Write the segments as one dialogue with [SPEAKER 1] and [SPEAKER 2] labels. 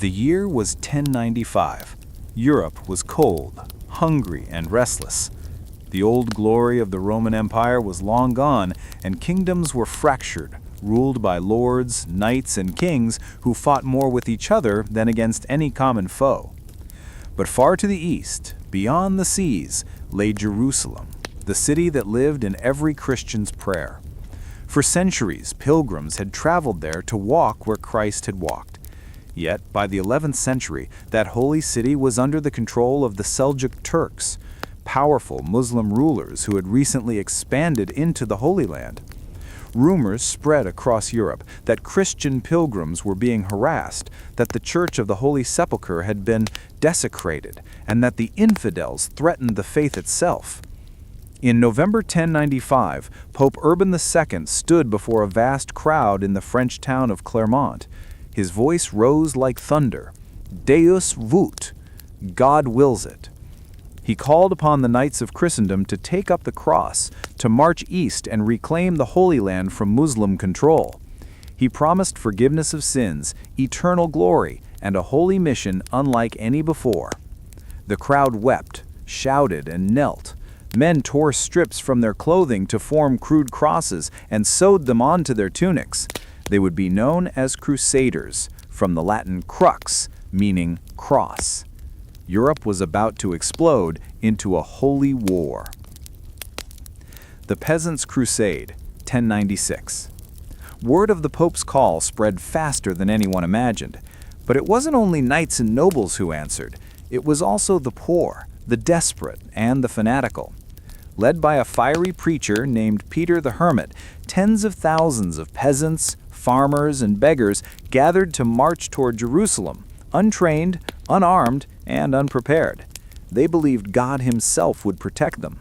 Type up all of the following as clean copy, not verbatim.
[SPEAKER 1] The year was 1095. Europe was cold, hungry, and restless. The old glory of the Roman Empire was long gone, and kingdoms were fractured, ruled by lords, knights, and kings who fought more with each other than against any common foe. But far to the east, beyond the seas, lay Jerusalem, the city that lived in every Christian's prayer. For centuries, pilgrims had traveled there to walk where Christ had walked. Yet, by the 11th century, that holy city was under the control of the Seljuk Turks, powerful Muslim rulers who had recently expanded into the Holy Land. Rumors spread across Europe that Christian pilgrims were being harassed, that the Church of the Holy Sepulchre had been desecrated, and that the infidels threatened the faith itself. In November 1095, Pope Urban II stood before a vast crowd in the French town of Clermont. His voice rose like thunder. Deus vult, God wills it. He called upon the knights of Christendom to take up the cross, to march east and reclaim the Holy Land from Muslim control. He promised forgiveness of sins, eternal glory, and a holy mission unlike any before. The crowd wept, shouted, and knelt. Men tore strips from their clothing to form crude crosses and sewed them onto their tunics. They would be known as Crusaders, from the Latin crux, meaning cross. Europe was about to explode into a holy war. The Peasants' Crusade, 1096. Word of the Pope's call spread faster than anyone imagined. But it wasn't only knights and nobles who answered. It was also the poor, the desperate, and the fanatical. Led by a fiery preacher named Peter the Hermit, tens of thousands of peasants, farmers, and beggars gathered to march toward Jerusalem, untrained, unarmed, and unprepared. They believed God himself would protect them.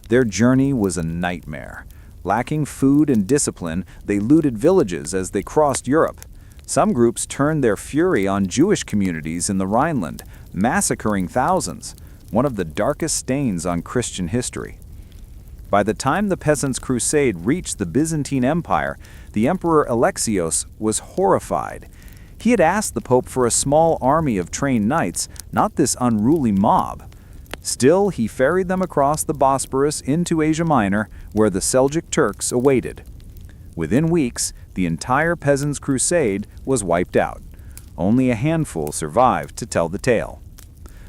[SPEAKER 1] Their journey was a nightmare. Lacking food and discipline, they looted villages as they crossed Europe. Some groups turned their fury on Jewish communities in the Rhineland, massacring thousands, one of the darkest stains on Christian history. By the time the Peasants' Crusade reached the Byzantine Empire, the Emperor Alexios was horrified. He had asked the Pope for a small army of trained knights, not this unruly mob. Still, he ferried them across the Bosporus into Asia Minor, where the Seljuk Turks awaited. Within weeks, the entire Peasants' Crusade was wiped out. Only a handful survived to tell the tale.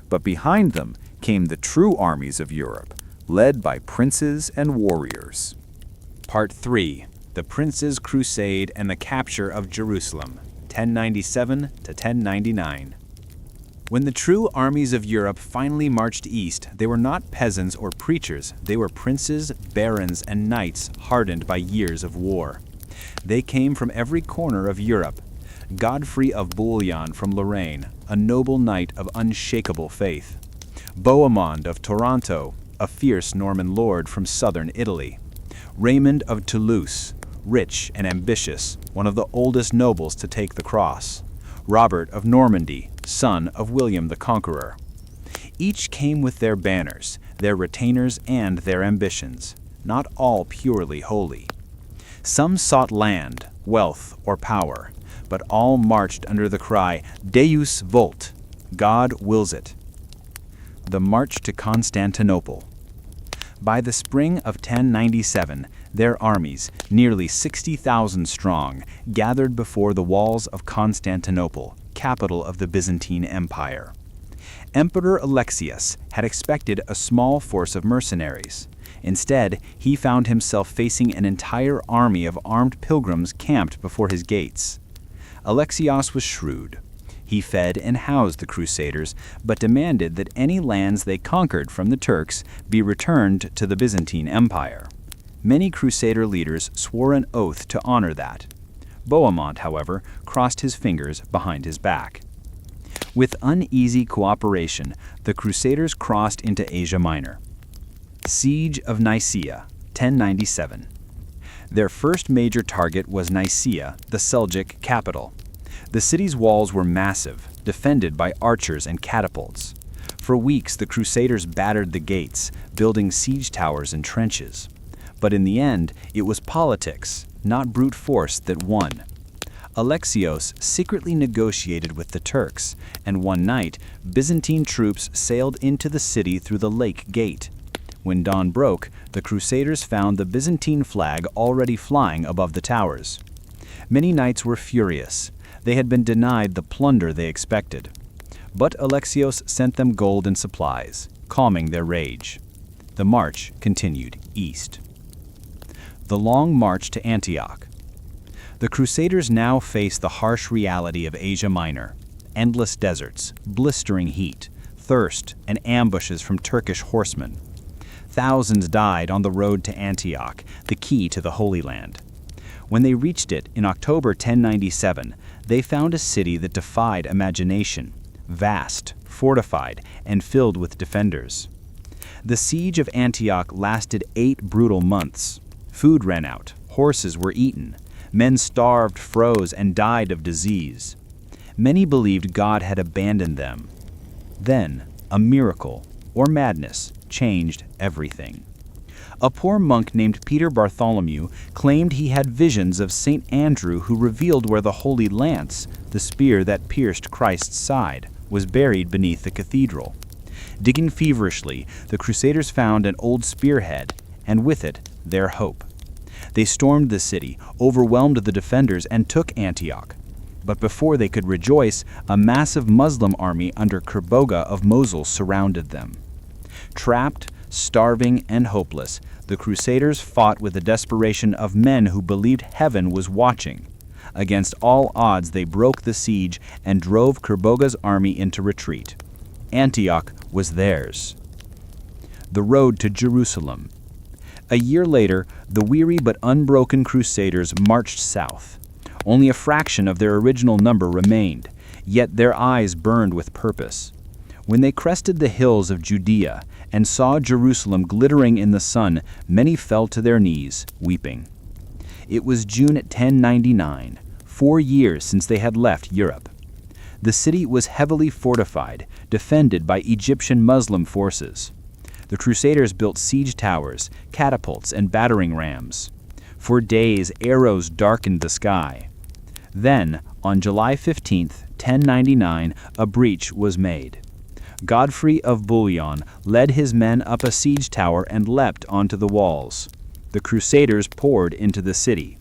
[SPEAKER 1] But behind them came the true armies of Europe, led by princes and warriors.
[SPEAKER 2] Part 3. The Princes' Crusade and the Capture of Jerusalem, 1097 to 1099. When the true armies of Europe finally marched east, they were not peasants or preachers. They were princes, barons, and knights hardened by years of war. They came from every corner of Europe. Godfrey of Bouillon from Lorraine, a noble knight of unshakable faith. Bohemond of Taranto, a fierce Norman lord from southern Italy. Raymond of Toulouse, rich and ambitious, one of the oldest nobles to take the cross. Robert of Normandy, son of William the Conqueror. Each came with their banners, their retainers, and their ambitions, not all purely holy. Some sought land, wealth, or power, but all marched under the cry, Deus vult, God wills it. The March to Constantinople. By the spring of 1097, their armies, nearly 60,000 strong, gathered before the walls of Constantinople, capital of the Byzantine Empire. Emperor Alexius had expected a small force of mercenaries. Instead, he found himself facing an entire army of armed pilgrims camped before his gates. Alexios was shrewd. He fed and housed the Crusaders, but demanded that any lands they conquered from the Turks be returned to the Byzantine Empire. Many Crusader leaders swore an oath to honor that. Bohemond, however, crossed his fingers behind his back. With uneasy cooperation, the Crusaders crossed into Asia Minor. Siege of Nicaea, 1097. Their first major target was Nicaea, the Seljuk capital. The city's walls were massive, defended by archers and catapults. For weeks, the Crusaders battered the gates, building siege towers and trenches. But in the end, it was politics, not brute force, that won. Alexios secretly negotiated with the Turks, and one night, Byzantine troops sailed into the city through the lake gate. When dawn broke, the Crusaders found the Byzantine flag already flying above the towers. Many knights were furious. They had been denied the plunder they expected. But Alexios sent them gold and supplies, calming their rage. The march continued east. The long march to Antioch. The Crusaders now faced the harsh reality of Asia Minor: endless deserts, blistering heat, thirst, and ambushes from Turkish horsemen. Thousands died on the road to Antioch, the key to the Holy Land. When they reached it in October 1097, they found a city that defied imagination, vast, fortified, and filled with defenders. The siege of Antioch lasted 8 brutal months. Food ran out, horses were eaten, men starved, froze, and died of disease. Many believed God had abandoned them. Then, a miracle, or madness, changed everything. A poor monk named Peter Bartholomew claimed he had visions of St. Andrew, who revealed where the Holy Lance, the spear that pierced Christ's side, was buried beneath the cathedral. Digging feverishly, the Crusaders found an old spearhead, and with it, their hope. They stormed the city, overwhelmed the defenders, and took Antioch. But before they could rejoice, a massive Muslim army under Kerboga of Mosul surrounded them. Trapped, starving, and hopeless, the Crusaders fought with the desperation of men who believed heaven was watching. Against all odds, they broke the siege and drove Kerboga's army into retreat. Antioch was theirs. The road to Jerusalem. A year later, the weary but unbroken Crusaders marched south. Only a fraction of their original number remained, yet their eyes burned with purpose. When they crested the hills of Judea and saw Jerusalem glittering in the sun, many fell to their knees, weeping. It was June 1099, 4 years since they had left Europe. The city was heavily fortified, defended by Egyptian Muslim forces. The Crusaders built siege towers, catapults, and battering rams. For days, arrows darkened the sky. Then, on July 15, 1099, a breach was made. Godfrey of Bouillon led his men up a siege tower and leapt onto the walls. The Crusaders poured into the city.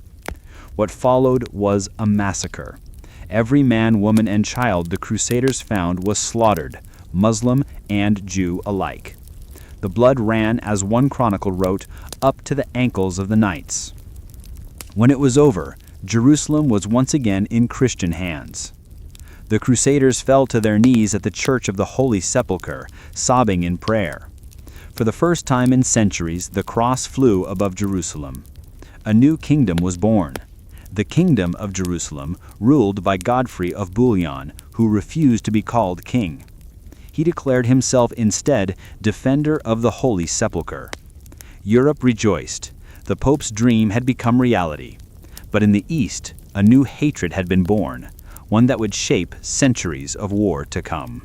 [SPEAKER 2] What followed was a massacre. Every man, woman, and child the Crusaders found was slaughtered, Muslim and Jew alike. The blood ran, as one chronicle wrote, up to the ankles of the knights. When it was over, Jerusalem was once again in Christian hands. The Crusaders fell to their knees at the Church of the Holy Sepulchre, sobbing in prayer. For the first time in centuries, the cross flew above Jerusalem. A new kingdom was born. The Kingdom of Jerusalem, ruled by Godfrey of Bouillon, who refused to be called king. He declared himself instead defender of the Holy Sepulchre. Europe rejoiced. The Pope's dream had become reality. But in the East, a new hatred had been born, one that would shape centuries of war to come.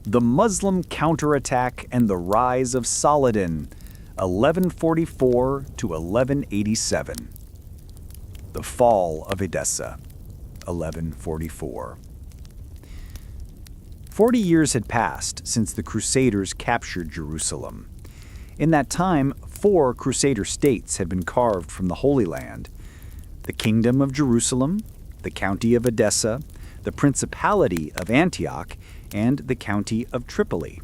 [SPEAKER 1] The Muslim counterattack and the rise of Saladin, 1144 to 1187. The fall of Edessa, 1144. 40 years had passed since the Crusaders captured Jerusalem. In that time, 4 Crusader states had been carved from the Holy Land: the Kingdom of Jerusalem, the County of Edessa, the Principality of Antioch, and the County of Tripoli.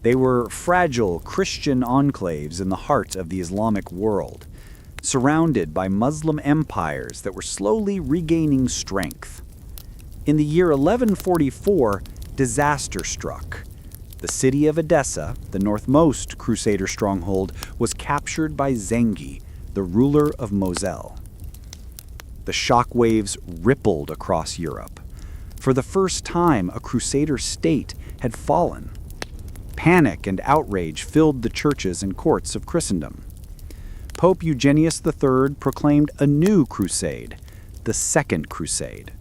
[SPEAKER 1] They were fragile Christian enclaves in the heart of the Islamic world, surrounded by Muslim empires that were slowly regaining strength. In the year 1144, disaster struck. The city of Edessa, the northmost Crusader stronghold, was captured by Zengi, the ruler of Mosul. The shockwaves rippled across Europe. For the first time, a Crusader state had fallen. Panic and outrage filled the churches and courts of Christendom. Pope Eugenius III proclaimed a new crusade, the Second Crusade,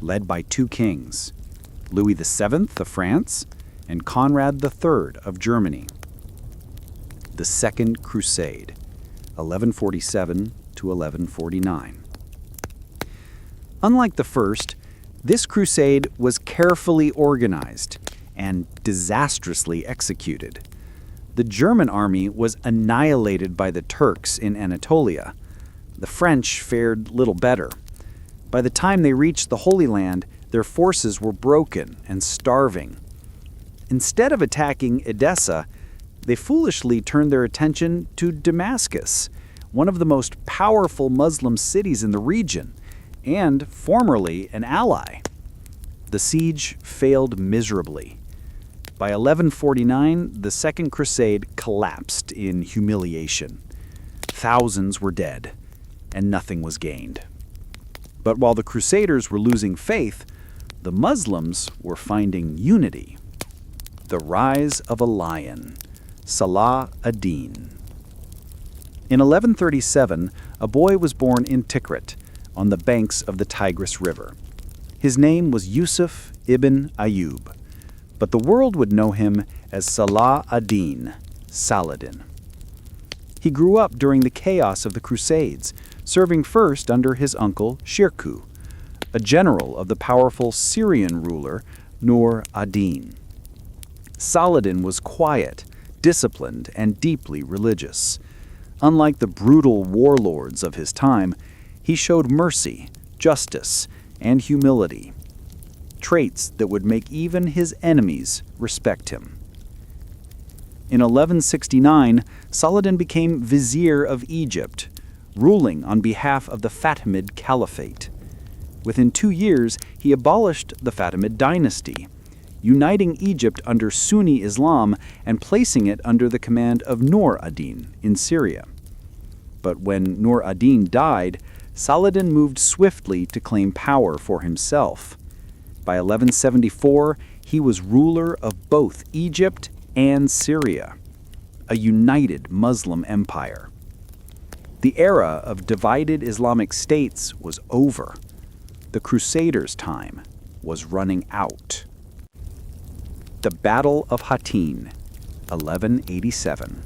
[SPEAKER 1] led by 2 kings, Louis VII of France and Conrad III of Germany. The Second Crusade, 1147 to 1149.
[SPEAKER 3] Unlike the first, this crusade was carefully organized and disastrously executed. The German army was annihilated by the Turks in Anatolia. The French fared little better. By the time they reached the Holy Land, their forces were broken and starving. Instead of attacking Edessa, they foolishly turned their attention to Damascus, one of the most powerful Muslim cities in the region, and formerly an ally. The siege failed miserably. By 1149, the Second Crusade collapsed in humiliation. Thousands were dead, and nothing was gained. But while the Crusaders were losing faith, the Muslims were finding unity. The rise of a lion, Salah ad-Din. In 1137, a boy was born in Tikrit, on the banks of the Tigris River. His name was Yusuf ibn Ayyub, but the world would know him as Salah ad-Din, Saladin. He grew up during the chaos of the Crusades, serving first under his uncle Shirkuh, a general of the powerful Syrian ruler Nur ad-Din. Saladin was quiet, disciplined, and deeply religious. Unlike the brutal warlords of his time, he showed mercy, justice, and humility, traits that would make even his enemies respect him. In 1169, Saladin became vizier of Egypt, ruling on behalf of the Fatimid Caliphate. Within 2 years, he abolished the Fatimid dynasty, uniting Egypt under Sunni Islam and placing it under the command of Nur ad-Din in Syria. But when Nur ad-Din died, Saladin moved swiftly to claim power for himself. By 1174, he was ruler of both Egypt and Syria, a united Muslim empire. The era of divided Islamic states was over. The Crusaders' time was running out. The Battle of Hattin, 1187.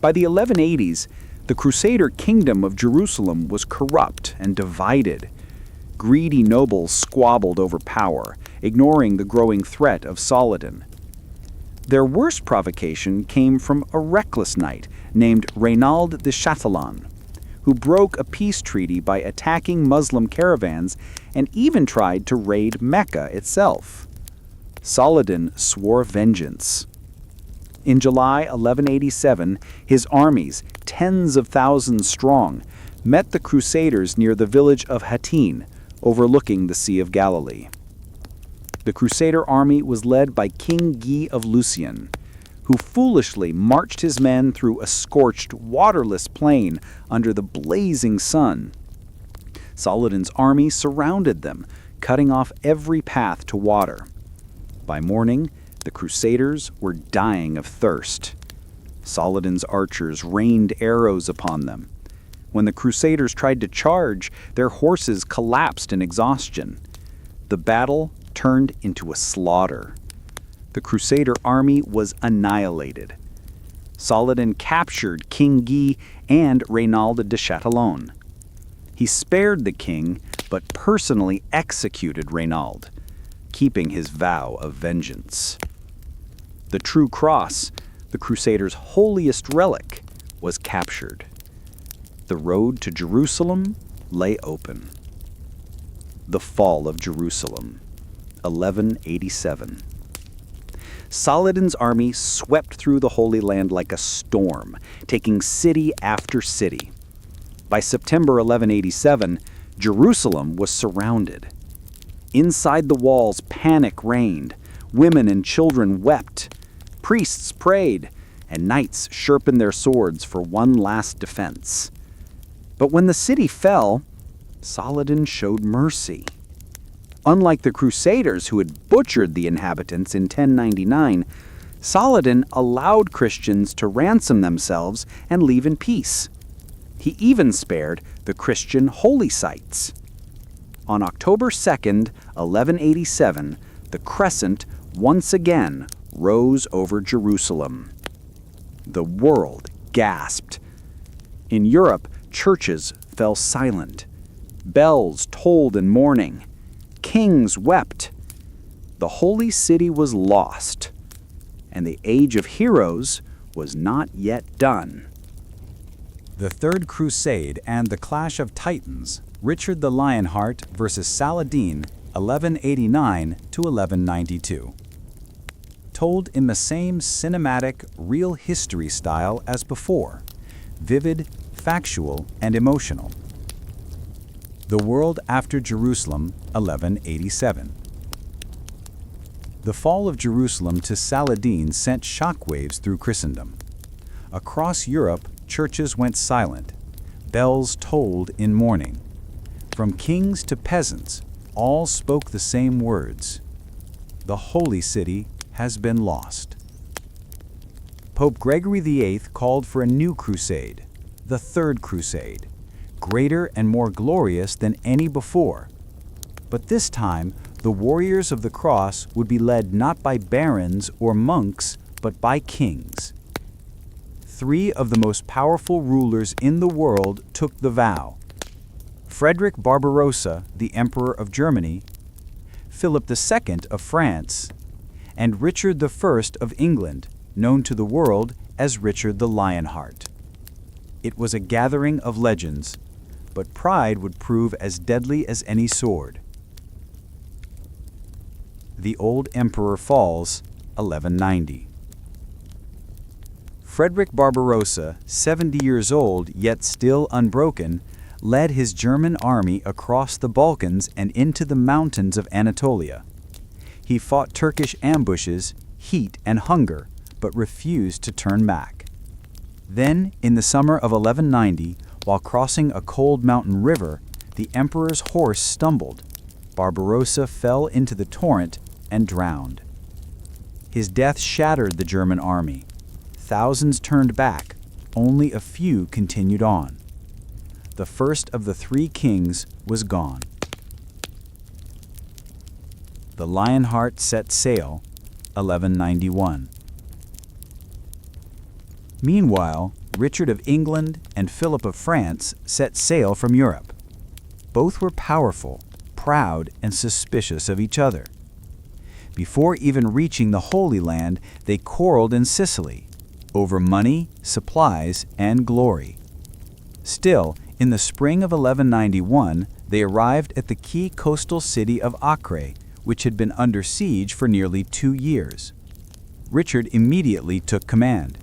[SPEAKER 3] By the 1180s, the Crusader kingdom of Jerusalem was corrupt and divided. Greedy nobles squabbled over power, ignoring the growing threat of Saladin. Their worst provocation came from a reckless knight named Reynald de Chatillon, who broke a peace treaty by attacking Muslim caravans and even tried to raid Mecca itself. Saladin swore vengeance. In July 1187, his armies, tens of thousands strong, met the Crusaders near the village of Hattin, overlooking the Sea of Galilee. The Crusader army was led by King Guy of Lucian, who foolishly marched his men through a scorched, waterless plain under the blazing sun. Saladin's army surrounded them, cutting off every path to water. By morning, the Crusaders were dying of thirst. Saladin's archers rained arrows upon them. When the Crusaders tried to charge, their horses collapsed in exhaustion. The battle turned into a slaughter. The Crusader army was annihilated. Saladin captured King Guy and Reynald de Chatillon. He spared the king, but personally executed Reynald, keeping his vow of vengeance. The True Cross, the Crusaders' holiest relic, was captured. The road to Jerusalem lay open. The Fall of Jerusalem, 1187. Saladin's army swept through the Holy Land like a storm, taking city after city. By September 1187, Jerusalem was surrounded. Inside the walls, panic reigned. Women and children wept. Priests prayed, and knights sharpened their swords for one last defense. But when the city fell, Saladin showed mercy. Unlike the Crusaders who had butchered the inhabitants in 1099, Saladin allowed Christians to ransom themselves and leave in peace. He even spared the Christian holy sites. On October 2nd, 1187, the crescent once again rose over Jerusalem. The world gasped. In Europe, churches fell silent. Bells tolled in mourning. Kings wept. The holy city was lost, and the age of heroes was not yet done.
[SPEAKER 1] The Third Crusade and the Clash of Titans, Richard the Lionheart versus Saladin, 1189 to 1192. Told in the same cinematic, real history style as before, vivid, factual, and emotional. The World After Jerusalem, 1187. The fall of Jerusalem to Saladin sent shockwaves through Christendom. Across Europe, churches went silent. Bells tolled in mourning. From kings to peasants, all spoke the same words. The holy city has been lost. Pope Gregory VIII called for a new crusade, the Third Crusade, greater and more glorious than any before. But this time, the warriors of the cross would be led not by barons or monks, but by kings. 3 of the most powerful rulers in the world took the vow. Frederick Barbarossa, the Emperor of Germany, Philip II of France, and Richard I of England, known to the world as Richard the Lionheart. It was a gathering of legends, but pride would prove as deadly as any sword. The old emperor falls, 1190. Frederick Barbarossa, 70 years old yet still unbroken, led his German army across the Balkans and into the mountains of Anatolia. He fought Turkish ambushes, heat, and hunger, but refused to turn back. Then, in the summer of 1190, while crossing a cold mountain river, the emperor's horse stumbled. Barbarossa fell into the torrent and drowned. His death shattered the German army. Thousands turned back, only a few continued on. The first of the 3 kings was gone. The Lionheart set sail, 1191. Meanwhile, Richard of England and Philip of France set sail from Europe. Both were powerful, proud, and suspicious of each other. Before even reaching the Holy Land, they quarreled in Sicily over money, supplies, and glory. Still, in the spring of 1191, they arrived at the key coastal city of Acre, which had been under siege for nearly 2 years. Richard immediately took command.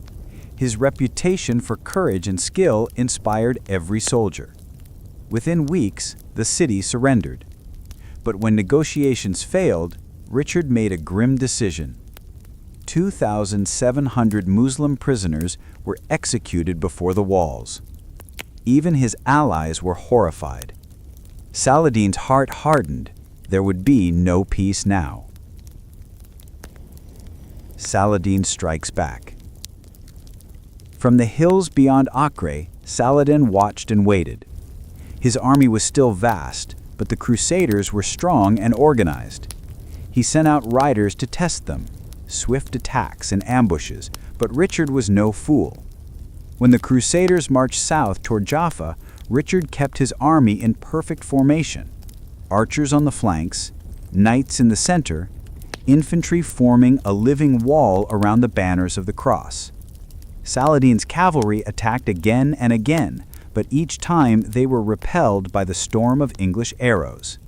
[SPEAKER 1] His reputation for courage and skill inspired every soldier. Within weeks, the city surrendered. But when negotiations failed, Richard made a grim decision. 2,700 Muslim prisoners were executed before the walls. Even his allies were horrified. Saladin's heart hardened. There would be no peace now. Saladin strikes back. From the hills beyond Acre, Saladin watched and waited. His army was still vast, but the Crusaders were strong and organized. He sent out riders to test them, swift attacks and ambushes, but Richard was no fool. When the Crusaders marched south toward Jaffa, Richard kept his army in perfect formation. Archers on the flanks, knights in the center, infantry forming a living wall around the banners of the cross. Saladin's cavalry attacked again and again, but each time they were repelled by the storm of English arrows.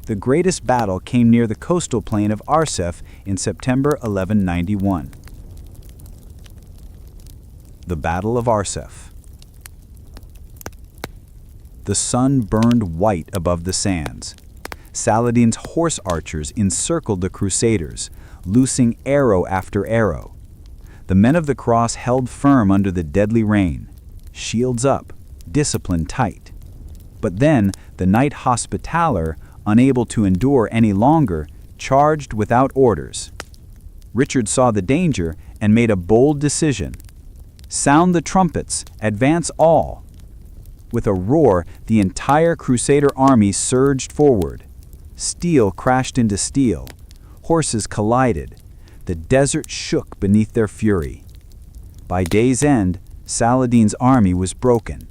[SPEAKER 1] The greatest battle came near the coastal plain of Arsef in September 1191. The Battle of Arsef. The sun burned white above the sands. Saladin's horse archers encircled the Crusaders, loosing arrow after arrow. The men of the cross held firm under the deadly rain, shields up, discipline tight. But then the Knight Hospitaller, unable to endure any longer, charged without orders. Richard saw the danger and made a bold decision. Sound the trumpets, advance all. With a roar, the entire Crusader army surged forward. Steel crashed into steel. Horses collided. The desert shook beneath their fury. By day's end, Saladin's army was broken.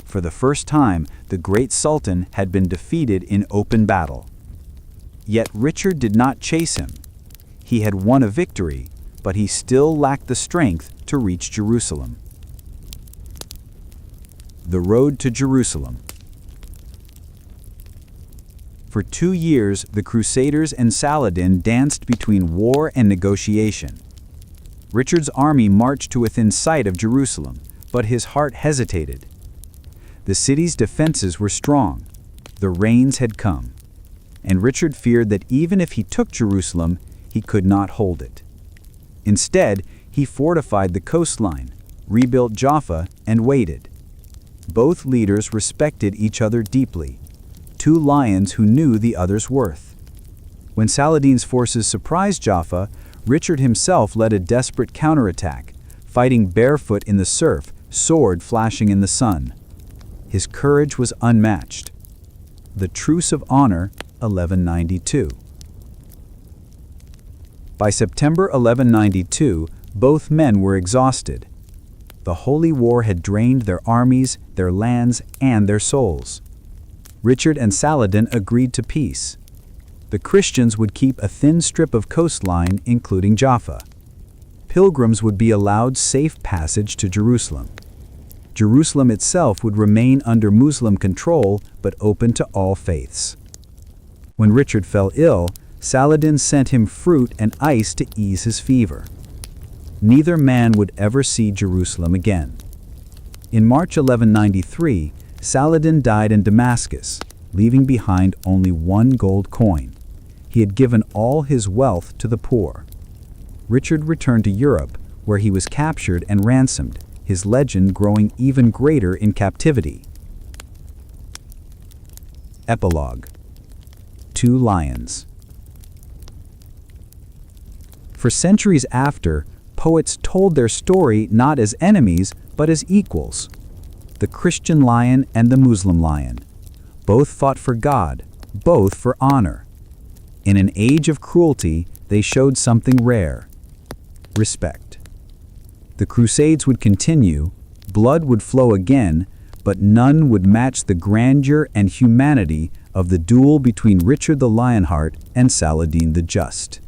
[SPEAKER 1] For
[SPEAKER 3] For the first time, the great Sultan had been defeated in open battle. Yet Richard did not chase him. He had won a victory, but he still lacked the strength to reach Jerusalem. The road to Jerusalem. For 2 years, the Crusaders and Saladin danced between war and negotiation. Richard's army marched to within sight of Jerusalem, but his heart hesitated. The city's defenses were strong. The rains had come, and Richard feared that even if he took Jerusalem, he could not hold it. Instead, he fortified the coastline, rebuilt Jaffa, and waited. Both leaders respected each other deeply, 2 lions who knew the other's worth. When Saladin's forces surprised Jaffa, Richard himself led a desperate counterattack, fighting barefoot in the surf, sword flashing in the sun. His courage was unmatched. The Truce of Honor, 1192. By September 1192, both men were exhausted. The Holy War had drained their armies, their lands, and their souls. Richard and Saladin agreed to peace. The Christians would keep a thin strip of coastline, including Jaffa. Pilgrims would be allowed safe passage to Jerusalem. Jerusalem itself would remain under Muslim control, but open to all faiths. When Richard fell ill, Saladin sent him fruit and ice to ease his fever. Neither man would ever see Jerusalem again. In March 1193, Saladin died in Damascus, leaving behind only 1 gold coin. He had given all his wealth to the poor. Richard returned to Europe, where he was captured and ransomed, his legend growing even greater in captivity. Epilogue. 2 lions. For centuries after, poets told their story not as enemies, but as equals. The Christian lion and the Muslim lion. Both fought for God, both for honor. In an age of cruelty, they showed something rare: respect. The Crusades would continue, blood would flow again, but none would match the grandeur and humanity of the duel between Richard the Lionheart and Saladin the Just.